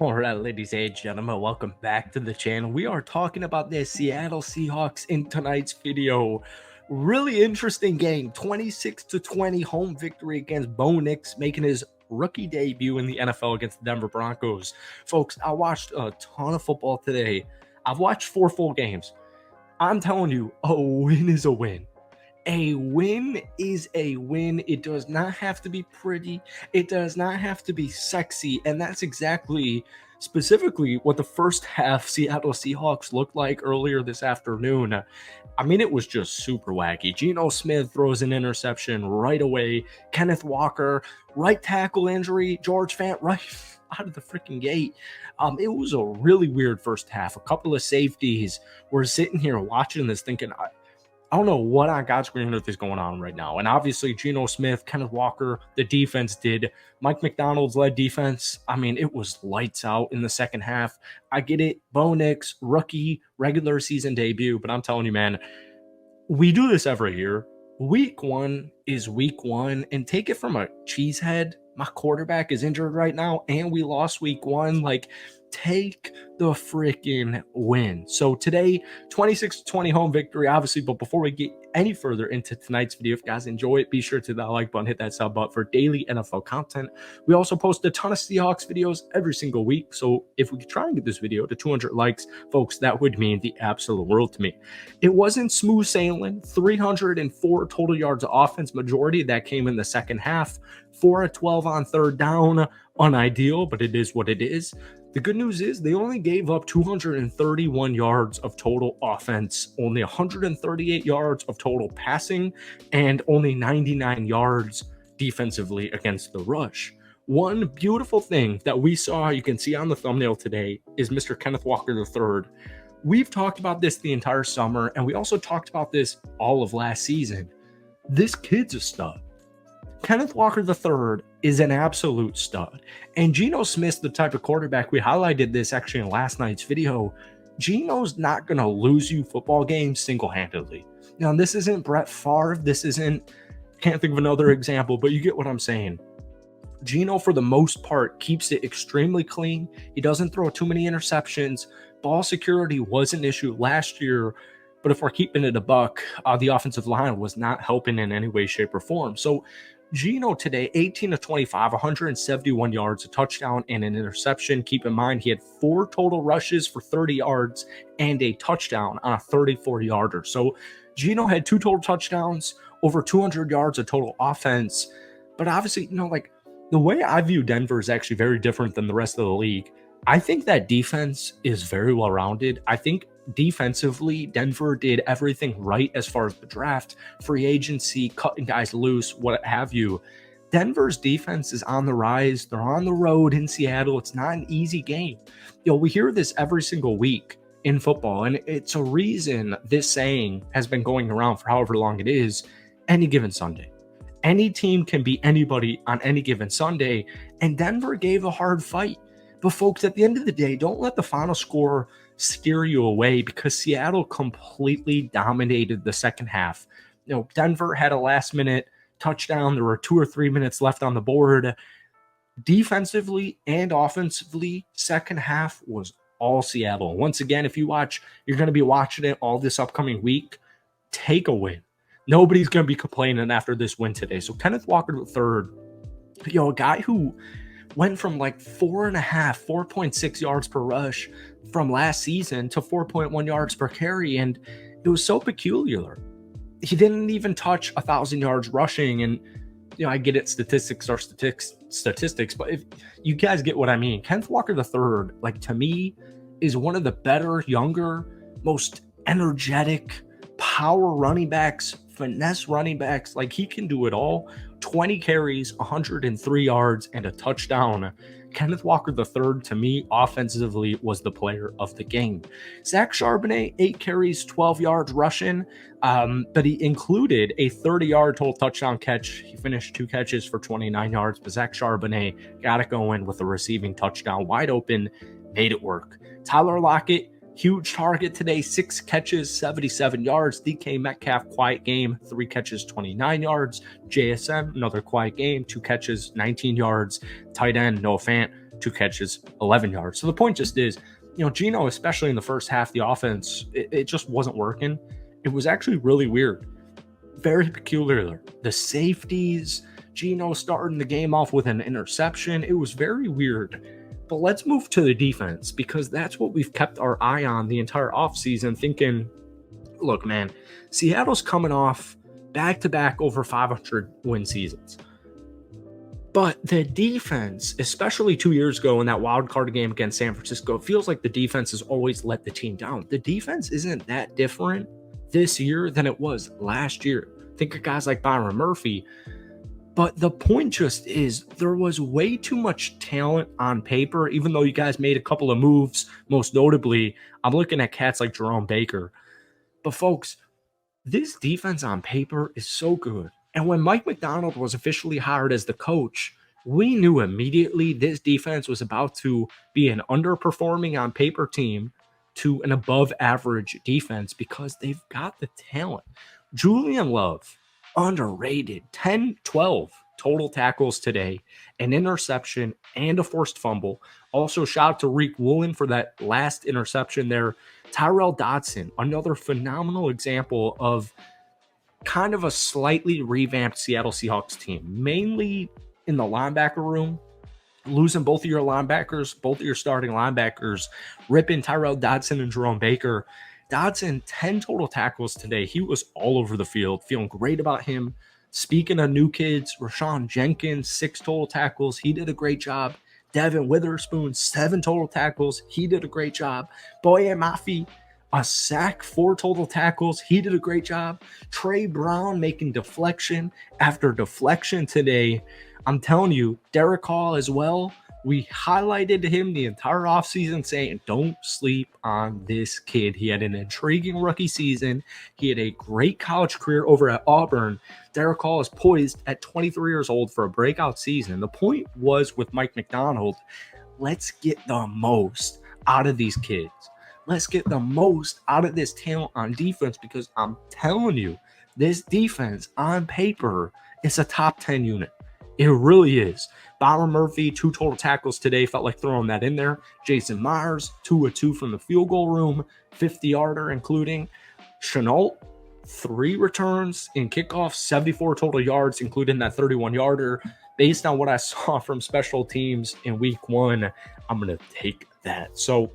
All right, ladies and gentlemen, welcome back to the channel. We are talking about the Seattle Seahawks in tonight's video. Really interesting game, 26-20 home victory against Bo Nix, making his rookie debut in the NFL against the Denver Broncos. Folks, I watched a ton of football today. I've watched 4 full games. I'm telling you, a win is a win. A win is a win. It does not have to be pretty. It does not have to be sexy. And that's exactly, specifically, what the first half Seattle Seahawks looked like earlier this afternoon. I mean, it was just super wacky. Geno Smith throws an interception right away. Kenneth Walker, right tackle injury. George Fant, right out of the freaking gate. It was a really weird first half. A couple of safeties. We're sitting here watching this thinking, I don't know what on God's green earth is going on right now. And obviously, Geno Smith, Kenneth Walker, the defense did. Mike McDonald's led defense. I mean, it was lights out in the second half. I get it. Bo Nix, rookie, regular season debut. But I'm telling you, man, we do this every year. Week 1 is week 1. And take it from a cheesehead. My quarterback is injured right now, and we lost week 1. Like, take the freaking win. So today, 26-20 home victory, obviously. But before we get any further into tonight's video, if you guys enjoy it, be sure to hit that like button, hit that sub button for daily NFL content. We also post a ton of Seahawks videos every single week. So if we could try and get this video to 200 likes, folks, that would mean the absolute world to me. It wasn't smooth sailing. 304 total yards of offense. Majority of that came in the second half. 4 of 12 on third down. Unideal, but it is what it is. The good news is they only gave up 231 yards of total offense, only 138 yards of total passing, and only 99 yards defensively against the rush. One beautiful thing that we saw, you can see on the thumbnail today, is Mr. Kenneth Walker III. We've talked about this the entire summer, and we also talked about this all of last season. This kid's a stud. Kenneth Walker III is an absolute stud. And Geno Smith's the type of quarterback, we highlighted this actually in last night's video. Geno's not going to lose you football games single-handedly. Now, this isn't Brett Favre. This isn't, can't think of another example, but you get what I'm saying. Geno, for the most part, keeps it extremely clean. He doesn't throw too many interceptions. Ball security was an issue last year. But if we're keeping it a buck, the offensive line was not helping in any way, shape, or form. So Geno today, 18 of 25, 171 yards, a touchdown, and an interception. Keep in mind, he had 4 total rushes for 30 yards and a touchdown on a 34-yarder. So Geno had 2 total touchdowns, over 200 yards of total offense. But obviously, like the way I view Denver is actually very different than the rest of the league. I think that defense is very well-rounded. I think defensively, Denver did everything right as far as the draft, free agency, cutting guys loose, what have you. Denver's defense is on the rise. They're on the road in Seattle. It's not an easy game. We hear this every single week in football, and it's a reason this saying has been going around for however long it is, any given Sunday. Any team can beat anybody on any given Sunday, and Denver gave a hard fight. But folks, at the end of the day, don't let the final score steer you away, because Seattle completely dominated the second half. Denver had a last-minute touchdown. There were 2 or 3 minutes left on the board. Defensively and offensively, second half was all Seattle. Once again, if you watch, you're going to be watching it all this upcoming week. Take a win. Nobody's going to be complaining after this win today. So Kenneth Walker III, a guy who went from like 4.6 yards per rush from last season to 4.1 yards per carry. And it was so peculiar. He didn't even touch 1,000 yards rushing. And, I get it. Statistics are statistics, but if you guys get what I mean, Kenneth Walker III, like, to me, is one of the better, younger, most energetic power running backs, finesse running backs. Like, he can do it all. 20 carries, 103 yards, and a touchdown. Kenneth Walker III, to me, offensively, was the player of the game. Zach Charbonnet, 8 carries, 12 yards rushing, but he included a 30-yard total touchdown catch. He finished 2 catches for 29 yards, but Zach Charbonnet got it going with a receiving touchdown. Wide open, made it work. Tyler Lockett, huge target today, 6 catches, 77 yards. DK Metcalf, quiet game, 3 catches, 29 yards. JSM, another quiet game, 2 catches, 19 yards. Tight end, Noah Fant, 2 catches, 11 yards. So the point just is, Geno, especially in the first half, the offense, it just wasn't working. It was actually really weird. Very peculiar. The safeties, Geno starting the game off with an interception. It was very weird. But let's move to the defense, because that's what we've kept our eye on the entire offseason, thinking, look, man, Seattle's coming off back-to-back over 500 win seasons. But the defense, especially 2 years ago in that wild card game against San Francisco, it feels like the defense has always let the team down. The defense isn't that different this year than it was last year. Think of guys like Byron Murphy. But the point just is, there was way too much talent on paper, even though you guys made a couple of moves. Most notably, I'm looking at cats like Jerome Baker. But folks, this defense on paper is so good. And when Mike Macdonald was officially hired as the coach, we knew immediately this defense was about to be an underperforming on paper team to an above average defense, because they've got the talent. Julian Love, underrated, 10, 12 total tackles today, an interception and a forced fumble. Also, shout out to Reek Woolen for that last interception there. Tyrell Dodson, another phenomenal example of kind of a slightly revamped Seattle Seahawks team, mainly in the linebacker room, losing both of your linebackers, both of your starting linebackers, ripping Tyrell Dodson and Jerome Baker. Dodson, 10 total tackles today. He was all over the field, feeling great about him. Speaking of new kids, Rashawn Jenkins, 6 total tackles. He did a great job. Devin Witherspoon, 7 total tackles. He did a great job. Boye Mafi, a sack, 4 total tackles. He did a great job. Trey Brown making deflection after deflection today. I'm telling you, Derek Hall as well. We highlighted him the entire offseason, saying, don't sleep on this kid. He had an intriguing rookie season. He had a great college career over at Auburn. Derek Hall is poised at 23 years old for a breakout season. The point was with Mike Macdonald, let's get the most out of these kids. Let's get the most out of this talent on defense, because I'm telling you, this defense on paper is a top 10 unit. It really is. Byron Murphy, 2 total tackles today. Felt like throwing that in there. Jason Myers, 2 of 2 from the field goal room, 50-yarder including. Chenault, 3 returns in kickoffs, 74 total yards, including that 31-yarder. Based on what I saw from special teams in week 1, I'm going to take that. So,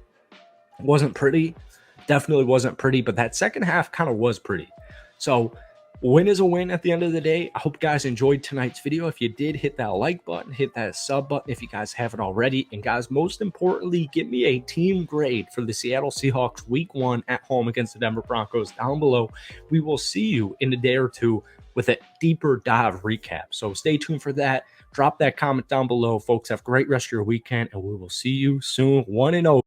wasn't pretty. Definitely wasn't pretty, but that second half kind of was pretty. So, win is a win at the end of the day. I hope you guys enjoyed tonight's video. If you did, hit that like button, hit that sub button if you guys haven't already. And guys, most importantly, give me a team grade for the Seattle Seahawks week 1 at home against the Denver Broncos down below. We will see you in a day or two with a deeper dive recap. So stay tuned for that. Drop that comment down below, folks. Have a great rest of your weekend, and we will see you soon. 1-0.